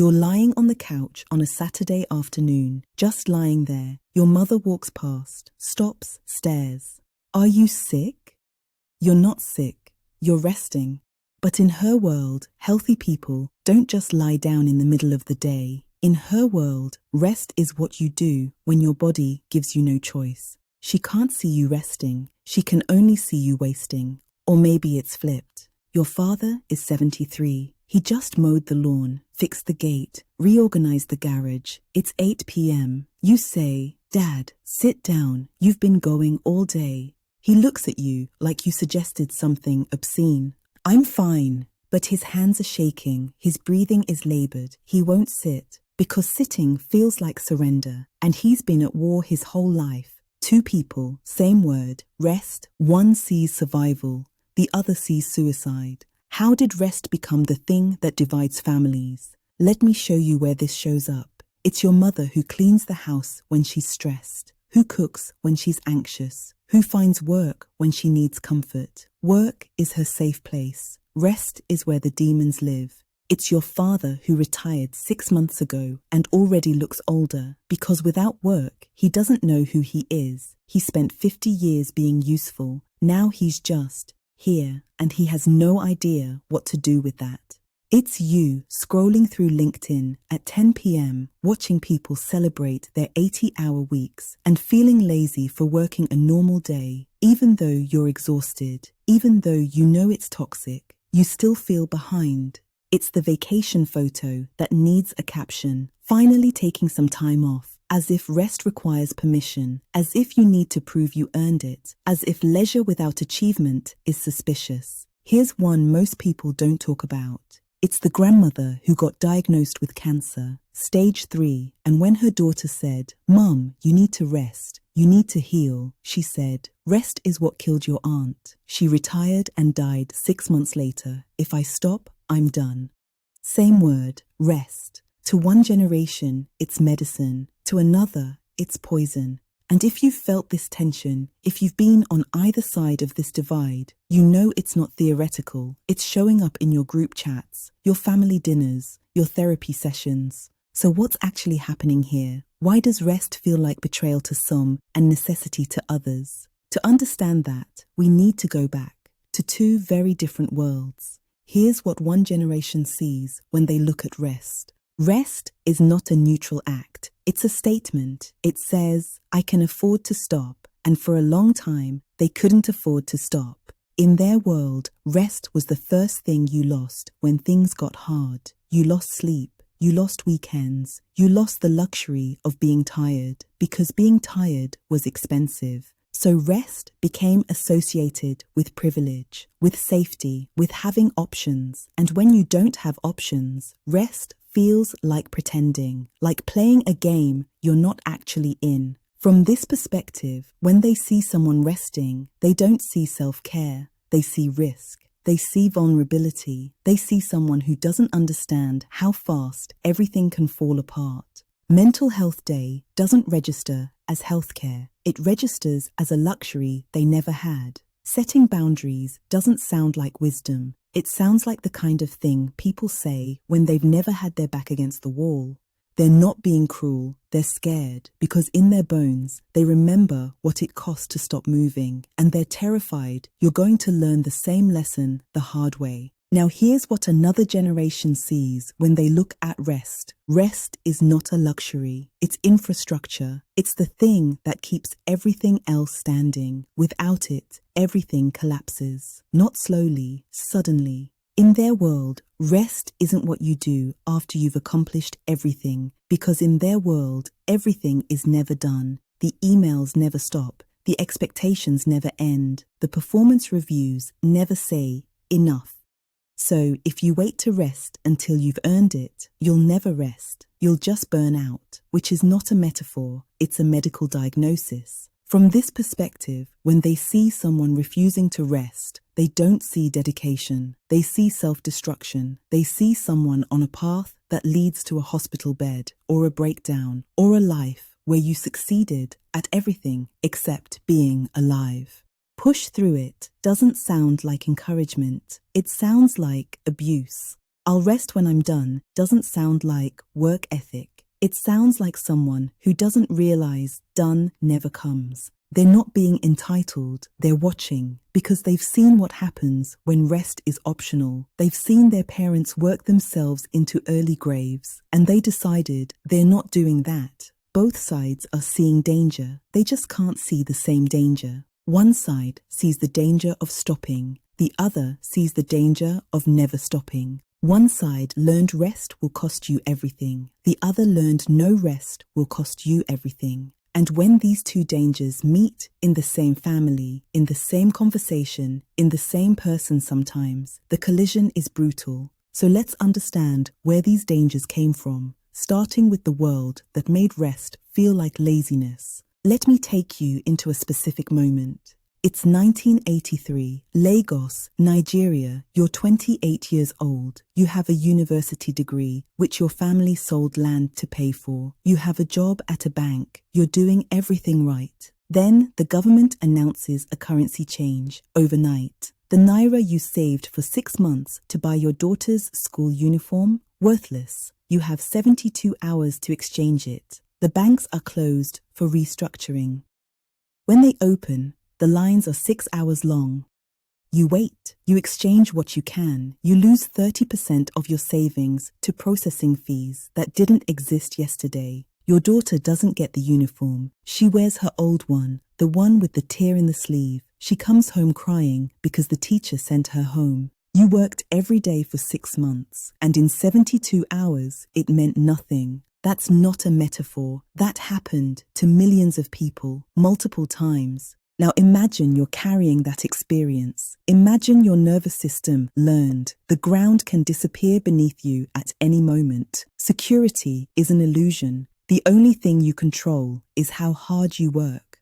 You're lying on the couch on a Saturday afternoon, just lying there. Your mother walks past, stops, stares. Are you sick? You're not sick. You're resting. But in her world, healthy people don't just lie down in the middle of the day. In her world, rest is what you do when your body gives you no choice. She can't see you resting. She can only see you wasting. Or maybe it's flipped. Your father is 73. He just mowed the lawn, fixed the gate, reorganized the garage. It's 8 p.m. You say, "Dad, sit down. You've been going all day." He looks at you like you suggested something obscene. "I'm fine." But his hands are shaking, his breathing is labored. He won't sit, because sitting feels like surrender, and he's been at war his whole life. Two people, same word, rest. One sees survival, the other sees suicide. How did rest become the thing that divides families? Let me show you where this shows up. It's your mother who cleans the house when she's stressed, who cooks when she's anxious, who finds work when she needs comfort. Work is her safe place. Rest is where the demons live. It's your father who retired 6 months ago and already looks older because without work, he doesn't know who he is. He spent 50 years being useful. Now he's just here and he has no idea what to do with that. It's you scrolling through LinkedIn at 10 p.m. watching people celebrate their 80-hour weeks and feeling lazy for working a normal day. Even though you're exhausted, even though you know it's toxic, you still feel behind. It's the vacation photo that needs a caption. Finally taking some time off, as if rest requires permission, as if you need to prove you earned it, as if leisure without achievement is suspicious. Here's one most people don't talk about. It's the grandmother who got diagnosed with cancer, stage 3, and when her daughter said, "Mum, you need to rest, you need to heal," she said, "Rest is what killed your aunt." She retired and died 6 months later. If I stop, I'm done. Same word, rest. To one generation, it's medicine. To another, it's poison. And if you've felt this tension, if you've been on either side of this divide, you know it's not theoretical. It's showing up in your group chats, your family dinners, your therapy sessions. So what's actually happening here? Why does rest feel like betrayal to some and necessity to others? To understand that, we need to go back to two very different worlds. Here's what one generation sees when they look at rest. Rest is not a neutral act. It's a statement. It says, I can afford to stop. And for a long time, they couldn't afford to stop. In their world, rest was the first thing you lost when things got hard. You lost sleep. You lost weekends. You lost the luxury of being tired because being tired was expensive. So rest became associated with privilege, with safety, with having options. And when you don't have options, rest feels like pretending, like playing a game you're not actually in. From this perspective, when they see someone resting, they don't see self-care, they see risk. They see vulnerability. They see someone who doesn't understand how fast everything can fall apart. Mental Health Day doesn't register as healthcare. It registers as a luxury they never had. Setting boundaries doesn't sound like wisdom. It sounds like the kind of thing people say when they've never had their back against the wall. They're not being cruel, they're scared because in their bones, they remember what it cost to stop moving and they're terrified you're going to learn the same lesson the hard way. Now here's what another generation sees when they look at rest. Rest is not a luxury, it's infrastructure. It's the thing that keeps everything else standing. Without it, everything collapses. Not slowly, suddenly. In their world, rest isn't what you do after you've accomplished everything, because in their world, everything is never done. The emails never stop. The expectations never end. The performance reviews never say enough. So if you wait to rest until you've earned it, you'll never rest. You'll just burn out, which is not a metaphor, it's a medical diagnosis. From this perspective, when they see someone refusing to rest, they don't see dedication. They see self-destruction. They see someone on a path that leads to a hospital bed, or a breakdown, or a life where you succeeded at everything except being alive. Push through it doesn't sound like encouragement. It sounds like abuse. "I'll rest when I'm done" doesn't sound like work ethic. It sounds like someone who doesn't realize done never comes. They're not being entitled, they're watching, because they've seen what happens when rest is optional. They've seen their parents work themselves into early graves, and they decided they're not doing that. Both sides are seeing danger, they just can't see the same danger. One side sees the danger of stopping, the other sees the danger of never stopping. One side learned rest will cost you everything, the other learned no rest will cost you everything. And when these two dangers meet in the same family, in the same conversation, in the same person sometimes, the collision is brutal. So let's understand where these dangers came from, starting with the world that made rest feel like laziness. Let me take you into a specific moment. It's 1983, Lagos, Nigeria. You're 28 years old. You have a university degree, which your family sold land to pay for. You have a job at a bank. You're doing everything right. Then the government announces a currency change overnight. The naira you saved for 6 months to buy your daughter's school uniform, worthless. You have 72 hours to exchange it. The banks are closed for restructuring. When they open, the lines are 6 hours long. You wait, you exchange what you can, you lose 30% of your savings to processing fees that didn't exist yesterday. Your daughter doesn't get the uniform. She wears her old one, the one with the tear in the sleeve. She comes home crying because the teacher sent her home. You worked every day for 6 months, and in 72 hours, it meant nothing. That's not a metaphor. That happened to millions of people, multiple times. Now imagine you're carrying that experience. Imagine your nervous system learned. The ground can disappear beneath you at any moment. Security is an illusion. The only thing you control is how hard you work.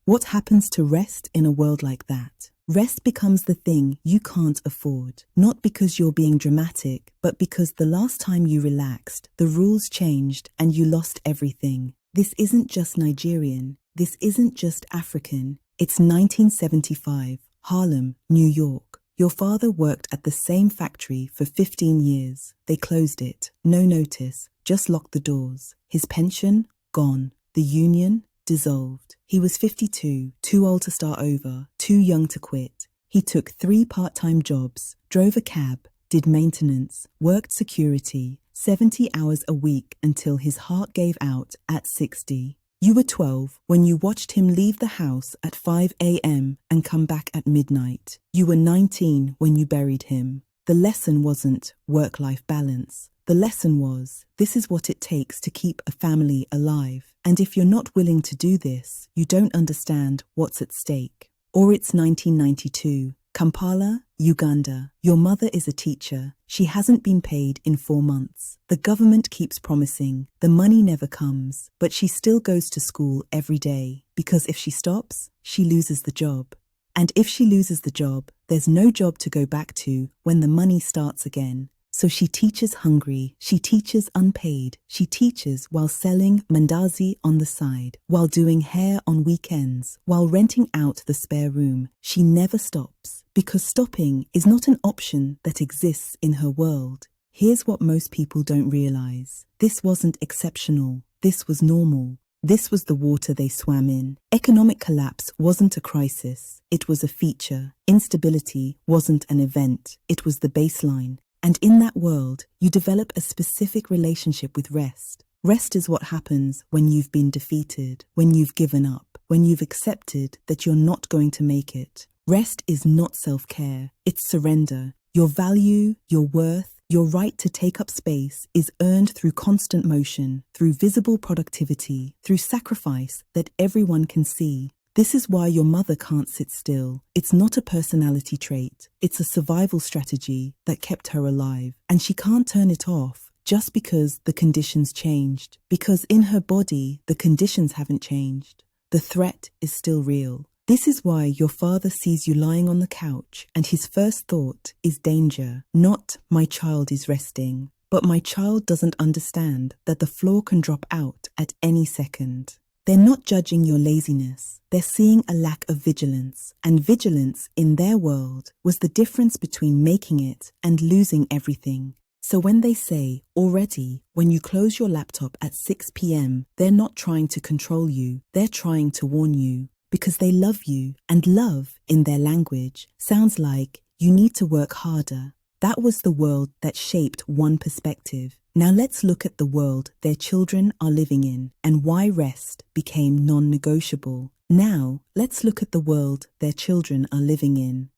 What happens to rest in a world like that? Rest becomes the thing you can't afford, not because you're being dramatic, but because the last time you relaxed, the rules changed and you lost everything. This isn't just Nigerian. This isn't just African. It's 1975, Harlem, New York. Your father worked at the same factory for 15 years. They closed it. No notice, just locked the doors. His pension, gone. The union, dissolved. He was 52, too old to start over, too young to quit. He took 3 part-time jobs, drove a cab, did maintenance, worked security, 70 hours a week until his heart gave out at 60. You were 12 when you watched him leave the house at 5 a.m. and come back at midnight. You were 19 when you buried him. The lesson wasn't work-life balance. The lesson was, this is what it takes to keep a family alive. And if you're not willing to do this, you don't understand what's at stake. Or it's 1992. Kampala, Uganda. Your mother is a teacher. She hasn't been paid in 4 months. The government keeps promising. The money never comes. But she still goes to school every day. Because if she stops, she loses the job. And if she loses the job, there's no job to go back to when the money starts again. So she teaches hungry, she teaches unpaid, she teaches while selling mandazi on the side, while doing hair on weekends, while renting out the spare room. She never stops, because stopping is not an option that exists in her world. Here's what most people don't realize. This wasn't exceptional. This was normal. This was the water they swam in. Economic collapse wasn't a crisis. It was a feature. Instability wasn't an event. It was the baseline. And in that world, you develop a specific relationship with rest. Rest is what happens when you've been defeated, when you've given up, when you've accepted that you're not going to make it. Rest is not self-care, it's surrender. Your value, your worth, your right to take up space is earned through constant motion, through visible productivity, through sacrifice that everyone can see. This is why your mother can't sit still. It's not a personality trait. It's a survival strategy that kept her alive. And she can't turn it off just because the conditions changed. Because in her body, the conditions haven't changed. The threat is still real. This is why your father sees you lying on the couch and his first thought is danger, not my child is resting. But my child doesn't understand that the floor can drop out at any second. They're not judging your laziness. They're seeing a lack of vigilance. And vigilance, in their world, was the difference between making it and losing everything. So when they say, already, when you close your laptop at 6 p.m., they're not trying to control you, they're trying to warn you. Because they love you, and love, in their language, sounds like, you need to work harder. That was the world that shaped one perspective. Now let's look at the world their children are living in, and why rest became non-negotiable. Now, let's look at the world their children are living in.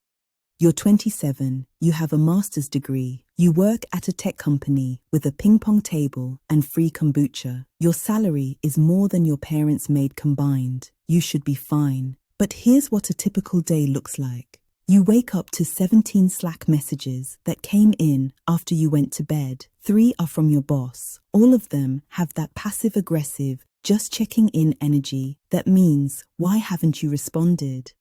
You're 27, you have a master's degree, you work at a tech company with a ping pong table and free kombucha. Your salary is more than your parents made combined. You should be fine. But here's what a typical day looks like. You wake up to 17 Slack messages that came in after you went to bed. 3 are from your boss. All of them have that passive-aggressive, just checking in energy. That means, why haven't you responded?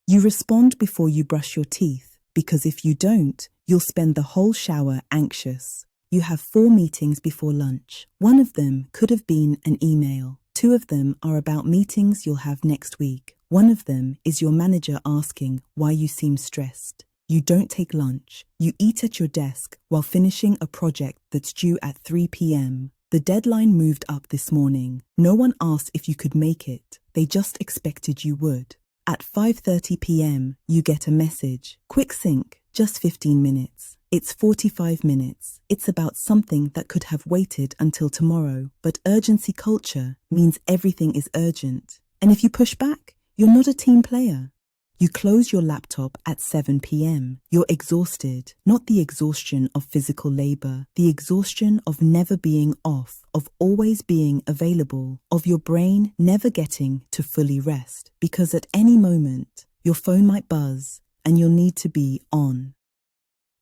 You respond before you brush your teeth, because if you don't, you'll spend the whole shower anxious. You have 4 meetings before lunch. 1 of them could have been an email. 2 of them are about meetings you'll have next week. 1 of them is your manager asking why you seem stressed. You don't take lunch. You eat at your desk while finishing a project that's due at 3 p.m. The deadline moved up this morning. No one asked if you could make it. They just expected you would. At 5:30 p.m., you get a message. Quick sync, just 15 minutes. It's 45 minutes. It's about something that could have waited until tomorrow. But urgency culture means everything is urgent. And if you push back, you're not a team player. You close your laptop at 7 p.m. You're exhausted, not the exhaustion of physical labor, the exhaustion of never being off, of always being available, of your brain never getting to fully rest, because at any moment, your phone might buzz and you'll need to be on.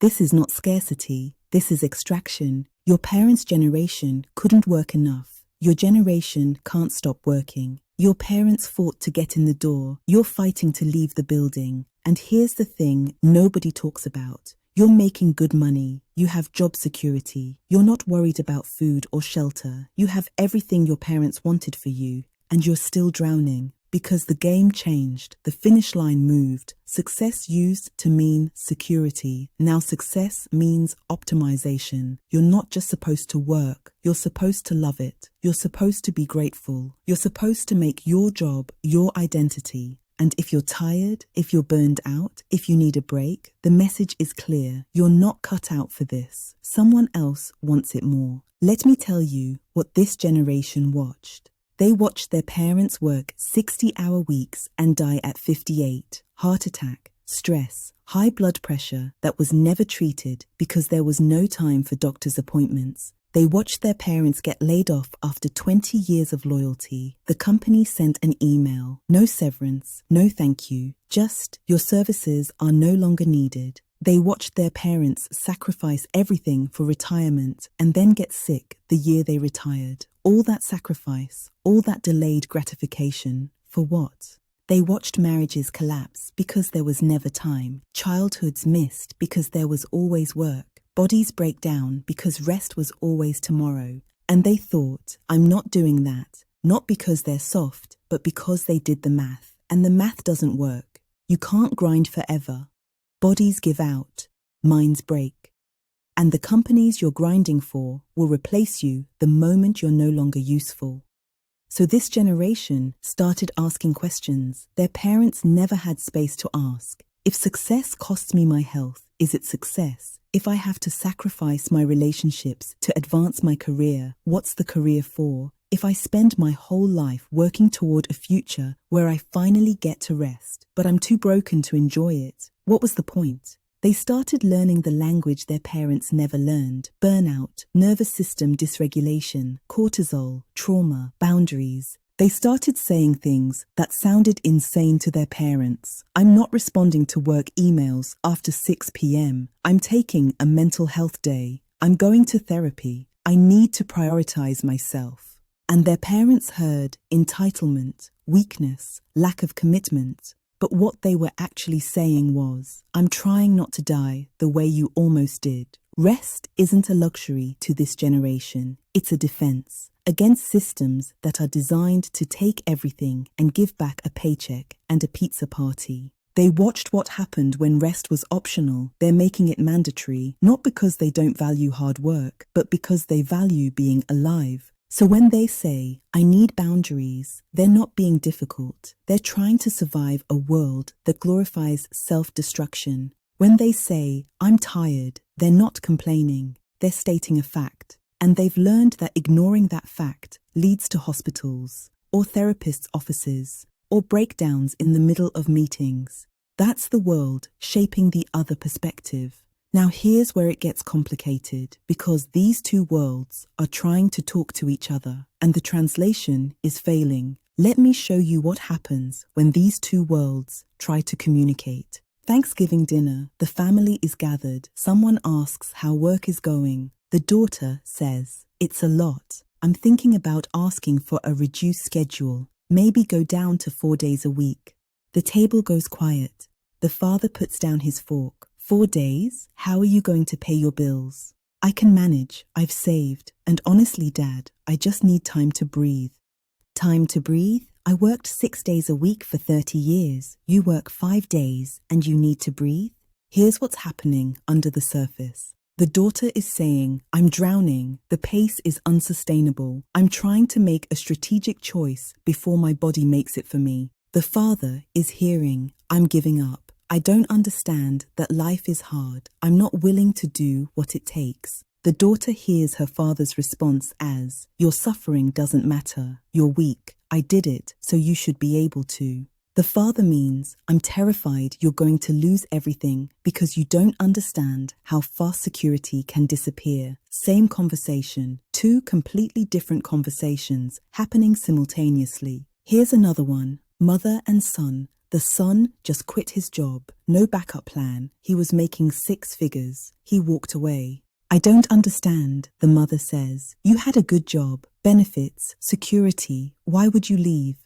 This is not scarcity, this is extraction. Your parents' generation couldn't work enough. Your generation can't stop working. Your parents fought to get in the door. You're fighting to leave the building. And here's the thing nobody talks about. You're making good money. You have job security. You're not worried about food or shelter. You have everything your parents wanted for you, and you're still drowning. Because the game changed, the finish line moved. Success used to mean security. Now success means optimization. You're not just supposed to work, you're supposed to love it. You're supposed to be grateful. You're supposed to make your job your identity. And if you're tired, if you're burned out, if you need a break, the message is clear. You're not cut out for this. Someone else wants it more. Let me tell you what this generation watched. They watched their parents work 60-hour weeks and die at 58. Heart attack, stress, high blood pressure that was never treated because there was no time for doctor's appointments. They watched their parents get laid off after 20 years of loyalty. The company sent an email. No severance, no thank you. Just, your services are no longer needed. They watched their parents sacrifice everything for retirement and then get sick the year they retired. All that sacrifice, all that delayed gratification, for what? They watched marriages collapse because there was never time. Childhoods missed because there was always work. Bodies break down because rest was always tomorrow. And they thought, I'm not doing that. Not because they're soft, but because they did the math. And the math doesn't work. You can't grind forever. Bodies give out, minds break. And the companies you're grinding for will replace you the moment you're no longer useful. So this generation started asking questions their parents never had space to ask. If success costs me my health, is it success? If I have to sacrifice my relationships to advance my career, what's the career for? If I spend my whole life working toward a future where I finally get to rest, but I'm too broken to enjoy it, what was the point? They started learning the language their parents never learned. Burnout, nervous system dysregulation, cortisol, trauma, boundaries. They started saying things that sounded insane to their parents. I'm not responding to work emails after 6 p.m. I'm taking a mental health day. I'm going to therapy. I need to prioritize myself. And their parents heard entitlement, weakness, lack of commitment. But what they were actually saying was, I'm trying not to die the way you almost did. Rest isn't a luxury to this generation. It's a defense against systems that are designed to take everything and give back a paycheck and a pizza party. They watched what happened when rest was optional. They're making it mandatory, not because they don't value hard work, but because they value being alive. So when they say, I need boundaries, they're not being difficult. They're trying to survive a world that glorifies self-destruction. When they say, I'm tired, they're not complaining. They're stating a fact. And they've learned that ignoring that fact leads to hospitals, or therapists' offices, or breakdowns in the middle of meetings. That's the world shaping the other perspective. Now here's where it gets complicated, because these two worlds are trying to talk to each other, and the translation is failing. Let me show you what happens when these two worlds try to communicate. Thanksgiving dinner, the family is gathered. Someone asks how work is going. The daughter says, it's a lot. I'm thinking about asking for a reduced schedule. Maybe go down to 4 days a week. The table goes quiet. The father puts down his fork. 4 days? How are you going to pay your bills? I can manage. I've saved. And honestly, Dad, I just need time to breathe. Time to breathe? I worked 6 days a week for 30 years. You work 5 days and you need to breathe? Here's what's happening under the surface. The daughter is saying, I'm drowning. The pace is unsustainable. I'm trying to make a strategic choice before my body makes it for me. The father is hearing, I'm giving up. I don't understand that life is hard. I'm not willing to do what it takes. The daughter hears her father's response as, your suffering doesn't matter. You're weak. I did it, so you should be able to. The father means, I'm terrified you're going to lose everything because you don't understand how fast security can disappear. Same conversation, two completely different conversations happening simultaneously. Here's another one, mother and son. The son just quit his job, no backup plan. He was making 6 figures. He walked away. I don't understand, the mother says. You had a good job, benefits, security. Why would you leave?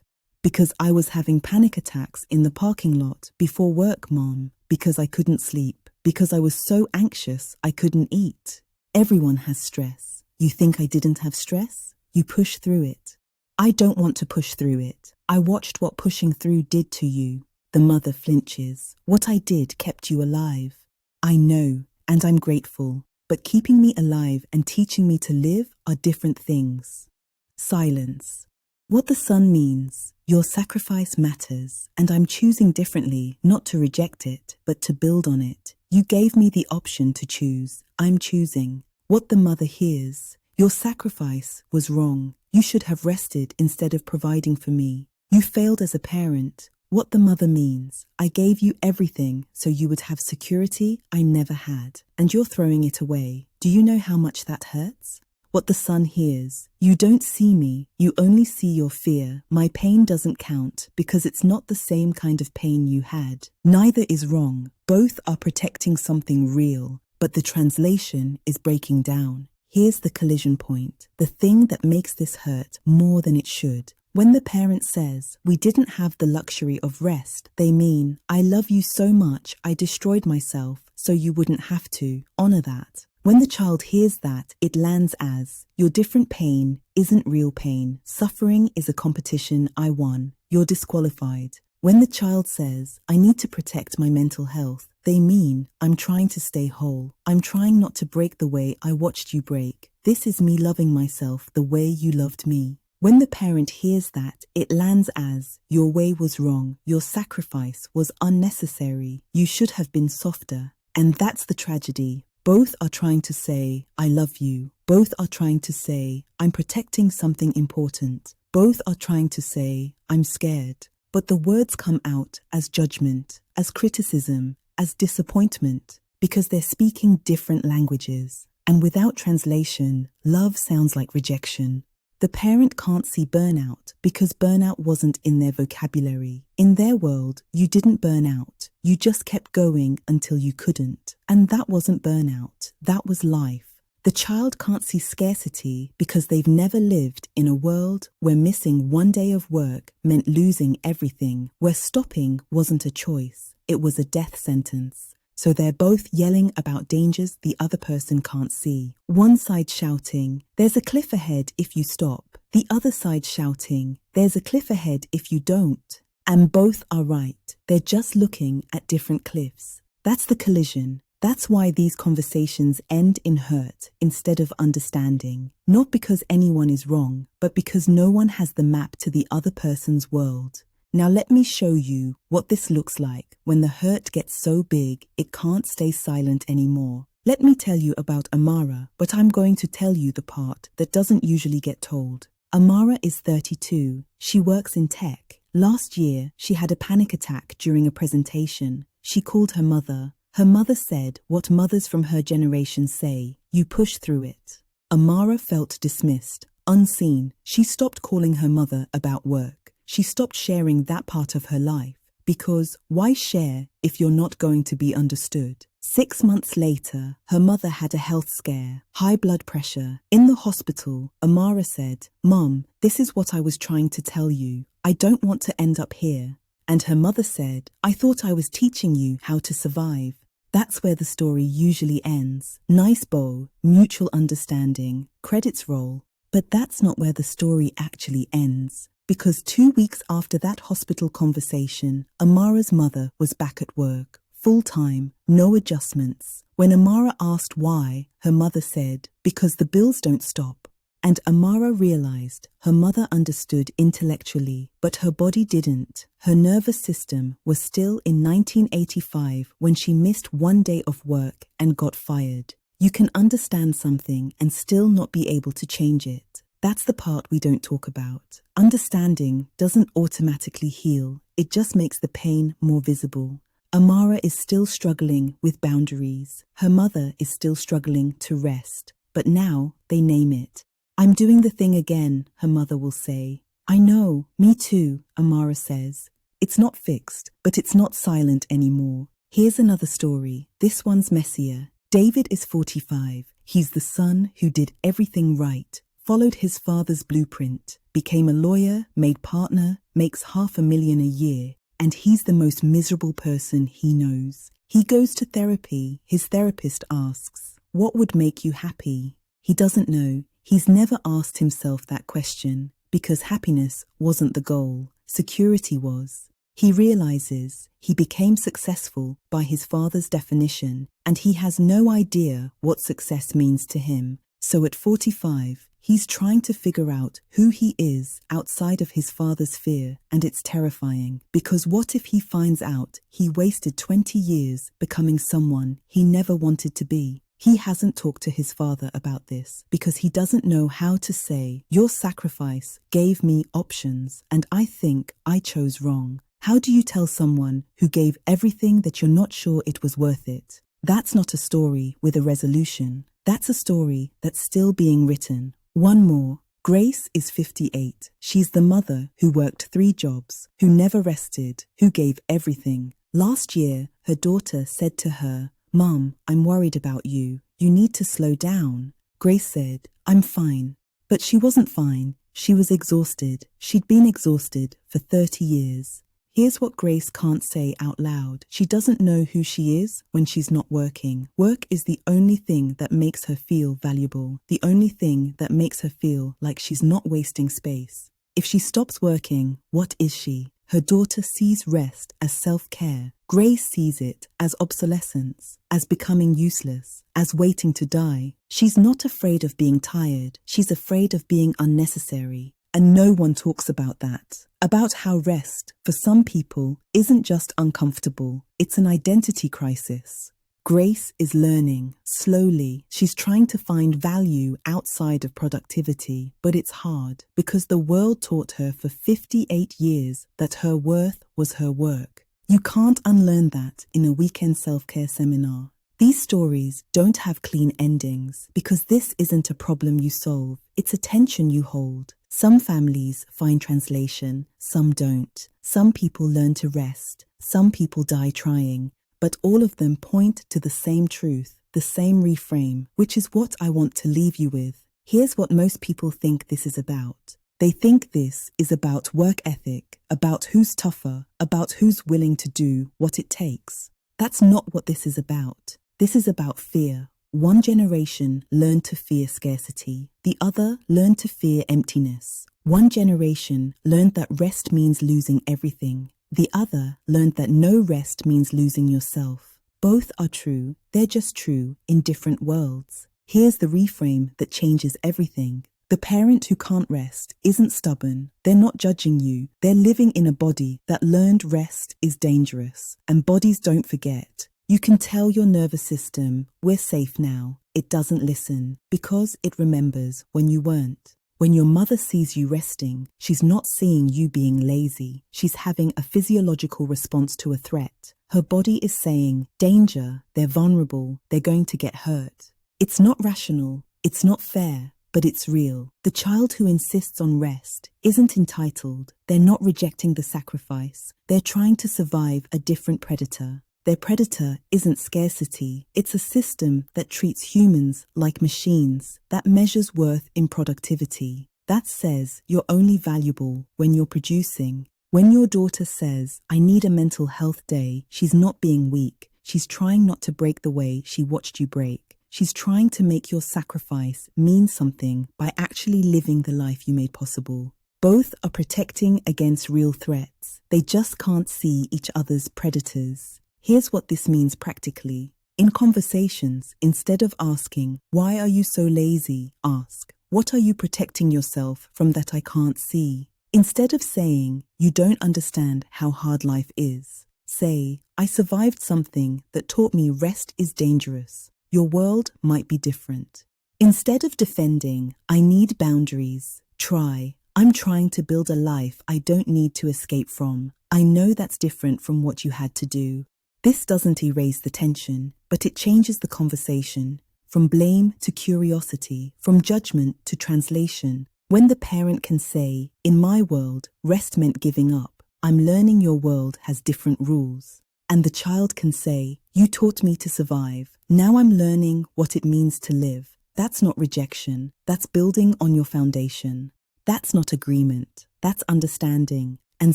Because I was having panic attacks in the parking lot before work, Mom. Because I couldn't sleep. Because I was so anxious I couldn't eat. Everyone has stress. You think I didn't have stress? You push through it. I don't want to push through it. I watched what pushing through did to you. The mother flinches. What I did kept you alive. I know, and I'm grateful. But keeping me alive and teaching me to live are different things. Silence. What the son means, your sacrifice matters, and I'm choosing differently, not to reject it, but to build on it. You gave me the option to choose. I'm choosing. What the mother hears, your sacrifice was wrong. You should have rested instead of providing for me. You failed as a parent. What the mother means, I gave you everything so you would have security I never had, and you're throwing it away. Do you know how much that hurts? What the son hears, you don't see me, you only see your fear. My pain doesn't count because it's not the same kind of pain you had. Neither is wrong. Both are protecting something real, but the translation is breaking down. Here's the collision point, the thing that makes this hurt more than it should. When the parent says, we didn't have the luxury of rest, they mean, I love you so much I destroyed myself so you wouldn't have to. Honor that. When the child hears that, it lands as, your different pain isn't real pain. Suffering is a competition I won. You're disqualified. When the child says, I need to protect my mental health, they mean, I'm trying to stay whole. I'm trying not to break the way I watched you break. This is me loving myself the way you loved me. When the parent hears that, it lands as, your way was wrong. Your sacrifice was unnecessary. You should have been softer. And that's the tragedy. Both are trying to say, I love you. Both are trying to say, I'm protecting something important. Both are trying to say, I'm scared. But the words come out as judgment, as criticism, as disappointment, because they're speaking different languages. And without translation, love sounds like rejection. The parent can't see burnout because burnout wasn't in their vocabulary. In their world, you didn't burn out. You just kept going until you couldn't. And that wasn't burnout. That was life. The child can't see scarcity because they've never lived in a world where missing 1 day of work meant losing everything, where stopping wasn't a choice. It was a death sentence. So they're both yelling about dangers the other person can't see. One side shouting, there's a cliff ahead if you stop. The other side shouting, there's a cliff ahead if you don't. And both are right. They're just looking at different cliffs. That's the collision. That's why these conversations end in hurt instead of understanding. Not because anyone is wrong, but because no one has the map to the other person's world. Now let me show you what this looks like when the hurt gets so big it can't stay silent anymore. Let me tell you about Amara, but I'm going to tell you the part that doesn't usually get told. Amara is 32. She works in tech. Last year, she had a panic attack during a presentation. She called her mother. Her mother said what mothers from her generation say: you push through it. Amara felt dismissed, unseen. She stopped calling her mother about work. She stopped sharing that part of her life. Because why share if you're not going to be understood? 6 months later, her mother had a health scare, high blood pressure. In the hospital, Amara said, "Mom, this is what I was trying to tell you. I don't want to end up here." And her mother said, "I thought I was teaching you how to survive." That's where the story usually ends. Nice bow, mutual understanding, credits roll. But that's not where the story actually ends. Because 2 weeks after that hospital conversation, Amara's mother was back at work, full-time, no adjustments. When Amara asked why, her mother said, "Because the bills don't stop." And Amara realized her mother understood intellectually, but her body didn't. Her nervous system was still in 1985 when she missed 1 day of work and got fired. You can understand something and still not be able to change it. That's the part we don't talk about. Understanding doesn't automatically heal. It just makes the pain more visible. Amara is still struggling with boundaries. Her mother is still struggling to rest. But now they name it. "I'm doing the thing again," her mother will say. "I know, me too," Amara says. It's not fixed, but it's not silent anymore. Here's another story. This one's messier. David is 45. He's the son who did everything right, followed his father's blueprint, became a lawyer, made partner, makes $500,000 a year, and he's the most miserable person he knows. He goes to therapy. His therapist asks, "What would make you happy?" He doesn't know. He's never asked himself that question because happiness wasn't the goal, security was. He realizes he became successful by his father's definition and he has no idea what success means to him. So at 45, he's trying to figure out who he is outside of his father's fear, and it's terrifying because what if he finds out he wasted 20 years becoming someone he never wanted to be? He hasn't talked to his father about this because he doesn't know how to say, "Your sacrifice gave me options and I think I chose wrong." How do you tell someone who gave everything that you're not sure it was worth it? That's not a story with a resolution. That's a story that's still being written. One more. Grace is 58. She's the mother who worked 3 jobs, who never rested, who gave everything. Last year, her daughter said to her, "Mom, I'm worried about you. You need to slow down." Grace said, "I'm fine." But she wasn't fine. She was exhausted. She'd been exhausted for 30 years. Here's what Grace can't say out loud. She doesn't know who she is when she's not working. Work is the only thing that makes her feel valuable, the only thing that makes her feel like she's not wasting space. If she stops working, what is she? Her daughter sees rest as self-care. Grace sees it as obsolescence, as becoming useless, as waiting to die. She's not afraid of being tired. She's afraid of being unnecessary. And no one talks about that. About how rest, for some people, isn't just uncomfortable. It's an identity crisis. Grace is learning, slowly. She's trying to find value outside of productivity, but it's hard because the world taught her for 58 years that her worth was her work. You can't unlearn that in a weekend self-care seminar. These stories don't have clean endings because this isn't a problem you solve. It's a tension you hold. Some families find translation, some don't. Some people learn to rest, some people die trying. But all of them point to the same truth, the same reframe, which is what I want to leave you with. Here's what most people think this is about. They think this is about work ethic, about who's tougher, about who's willing to do what it takes. That's not what this is about. This is about fear. One generation learned to fear scarcity. The other learned to fear emptiness. One generation learned that rest means losing everything. The other learned that no rest means losing yourself. Both are true, they're just true in different worlds. Here's the reframe that changes everything. The parent who can't rest isn't stubborn. They're not judging you. They're living in a body that learned rest is dangerous. And bodies don't forget. You can tell your nervous system, we're safe now. It doesn't listen because it remembers when you weren't. When your mother sees you resting, she's not seeing you being lazy. She's having a physiological response to a threat. Her body is saying, danger, they're vulnerable, they're going to get hurt. It's not rational, it's not fair, but it's real. The child who insists on rest isn't entitled. They're not rejecting the sacrifice. They're trying to survive a different predator. Their predator isn't scarcity. It's a system that treats humans like machines, that measures worth in productivity. That says you're only valuable when you're producing. When your daughter says, I need a mental health day, she's not being weak. She's trying not to break the way she watched you break. She's trying to make your sacrifice mean something by actually living the life you made possible. Both are protecting against real threats. They just can't see each other's predators. Here's what this means practically. In conversations, instead of asking, why are you so lazy? Ask, what are you protecting yourself from that I can't see? Instead of saying, you don't understand how hard life is, say, I survived something that taught me rest is dangerous. Your world might be different. Instead of defending, I need boundaries, try, I'm trying to build a life I don't need to escape from. I know that's different from what you had to do. This doesn't erase the tension, but it changes the conversation, from blame to curiosity, from judgment to translation. When the parent can say, in my world, rest meant giving up. I'm learning your world has different rules. And the child can say, you taught me to survive. Now I'm learning what it means to live. That's not rejection. That's building on your foundation. That's not agreement. That's understanding. And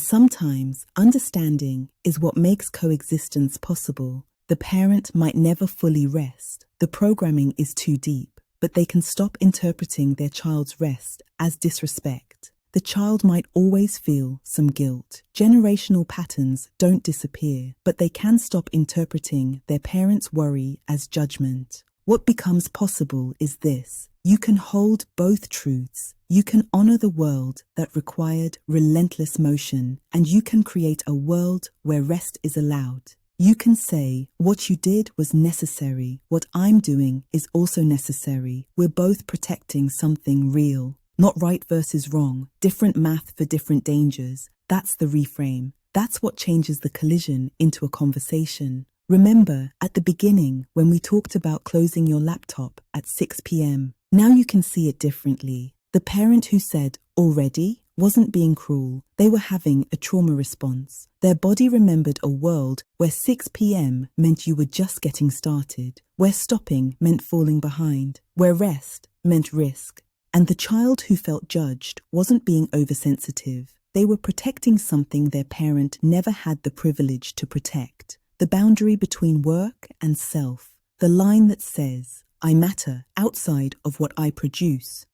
sometimes understanding is what makes coexistence possible. The parent might never fully rest. The programming is too deep, but they can stop interpreting their child's rest as disrespect. The child might always feel some guilt. Generational patterns don't disappear, but they can stop interpreting their parents' worry as judgment. What becomes possible is this. You can hold both truths. You can honor the world that required relentless motion, and you can create a world where rest is allowed. You can say, what you did was necessary. What I'm doing is also necessary. We're both protecting something real. Not right versus wrong. Different math for different dangers. That's the reframe. That's what changes the collision into a conversation. Remember, at the beginning, when we talked about closing your laptop at 6 p.m., now you can see it differently. The parent who said, already, wasn't being cruel. They were having a trauma response. Their body remembered a world where 6 p.m. meant you were just getting started, where stopping meant falling behind, where rest meant risk. And the child who felt judged wasn't being oversensitive. They were protecting something their parent never had the privilege to protect. The boundary between work and self. The line that says, I matter outside of what I produce.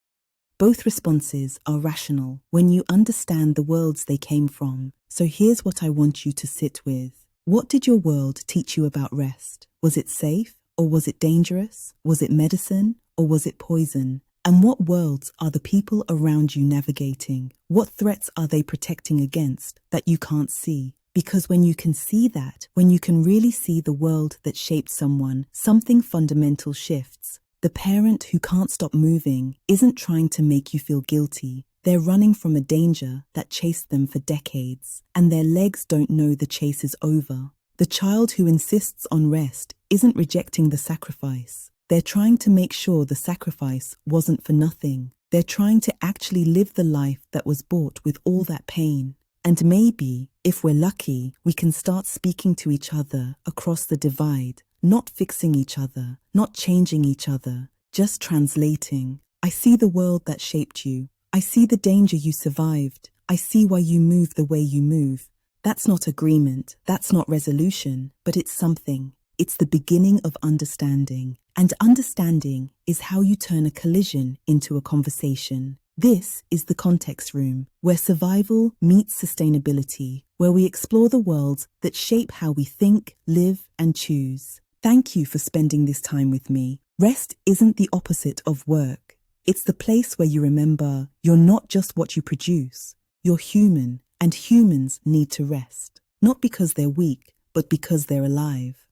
Both responses are rational when you understand the worlds they came from. So here's what I want you to sit with. What did your world teach you about rest? Was it safe or was it dangerous? Was it medicine or was it poison? And what worlds are the people around you navigating? What threats are they protecting against that you can't see? Because when you can see that, when you can really see the world that shaped someone, something fundamental shifts. The parent who can't stop moving isn't trying to make you feel guilty. They're running from a danger that chased them for decades, and their legs don't know the chase is over. The child who insists on rest isn't rejecting the sacrifice. They're trying to make sure the sacrifice wasn't for nothing. They're trying to actually live the life that was bought with all that pain. And maybe, if we're lucky, we can start speaking to each other across the divide, not fixing each other, not changing each other, just translating. I see the world that shaped you. I see the danger you survived. I see why you move the way you move. That's not agreement. That's not resolution, but it's something. It's the beginning of understanding. And understanding is how you turn a collision into a conversation. This is the Context Room, where survival meets sustainability, where we explore the worlds that shape how we think, live, and choose. Thank you for spending this time with me. Rest isn't the opposite of work. It's the place where you remember you're not just what you produce. You're human, and humans need to rest. Not because they're weak, but because they're alive.